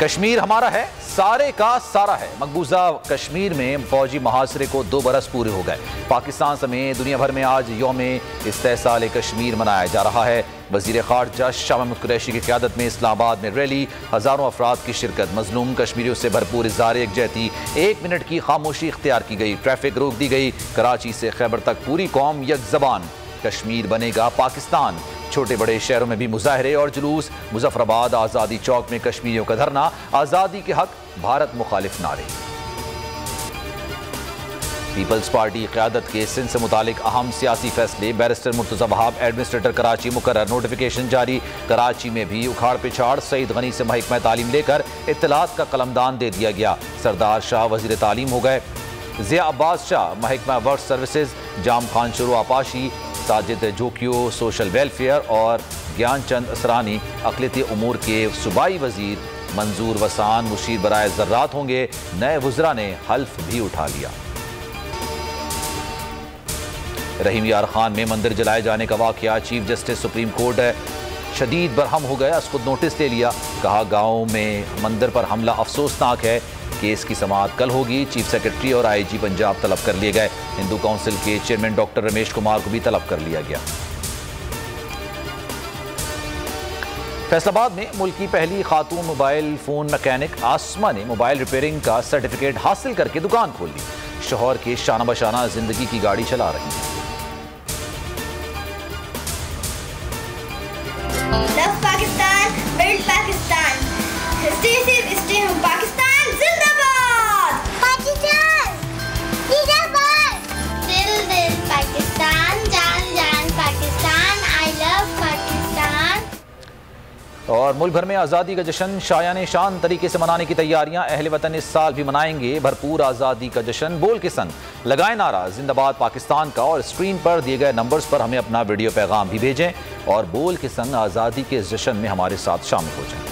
कश्मीर हमारा है, सारे का सारा है। मकबूजा कश्मीर में फौजी मुहासरे को 2 बरस पूरे हो गए। पाकिस्तान समेत दुनिया भर में आज यौम इस्तेहसाल कश्मीर मनाया जा रहा है। वजीर खारजा शाह महमूद कुरैशी की क़यादत में इस्लामाबाद में रैली, हज़ारों अफराद की शिरकत। मजलूम कश्मीरियों से भरपूर इज़हार यकजहती। 1 मिनट की खामोशी इख्तियार की गई, ट्रैफिक रोक दी गई। कराची से खैबर तक पूरी कौम यक ज़बान, कश्मीर बनेगा पाकिस्तान। छोटे बड़े शहरों में भी मुजाहरे और जुलूस। मुजफ्फराबाद आज़ादी चौक में कश्मीरियों का धरना, आज़ादी के हक, भारत मुखालिफ नारे। पीपल्स पार्टी क़यादत के सिंध से मुतालिक अहम सियासी फैसले। बैरिस्टर मुर्तज़ा वहाब एडमिनिस्ट्रेटर कराची मुकर्रर, नोटिफिकेशन जारी। कराची में भी उखाड़ पिछाड़, सईद गनी से महकमा तालीम लेकर इत्तलात का कलमदान दे दिया गया। सरदार शाह वज़ीर तालीम हो गए। ज़िया अब्बास शाह महकमा वर्क सर्विसेज, जाम खान शुरू आपाशी, साजिद जोकियो सोशल वेलफेयर और ज्ञान चंद असरानी अक़लियती उमूर के सूबाई वजीर। मंजूर वसान मुशीर बराए ज़र्रात होंगे। नए वज़रा ने हल्फ भी उठा लिया। रहीम यार खान में मंदिर जलाए जाने का वाक़या, चीफ जस्टिस सुप्रीम कोर्ट शदीद बरहम हो गया, उसको नोटिस ले लिया। कहा गाँव में मंदिर पर हमला अफसोसनाक है, केस की समाअत कल होगी। चीफ सेक्रेटरी और IG पंजाब तलब कर लिए गए। हिंदू काउंसिल के चेयरमैन डॉक्टर रमेश कुमार को भी तलब कर लिया गया। फैसलाबाद में मुल्क की पहली खातून मोबाइल फोन मैकेनिक आसमा ने मोबाइल रिपेयरिंग का सर्टिफिकेट हासिल करके दुकान खोल ली। शौहर के शाना बशाना जिंदगी की गाड़ी चला रही है। Love Pakistan, build Pakistan. Stay safe, stay home. Pakistan Zindabad! Pakistan Zindabad! Till this Pakistan, Jaan Jaan Pakistan. I love Pakistan. और मुल्क भर में आज़ादी का जश्न शायान शान तरीके से मनाने की तैयारियां। अहले वतन इस साल भी मनाएंगे भरपूर आज़ादी का जश्न। बोल के संग लगाए नारा जिंदाबाद पाकिस्तान का, और स्क्रीन पर दिए गए नंबर्स पर हमें अपना वीडियो पैगाम भी भेजें और बोल के संग आज़ादी के इस जश्न में हमारे साथ शामिल हो जाएं।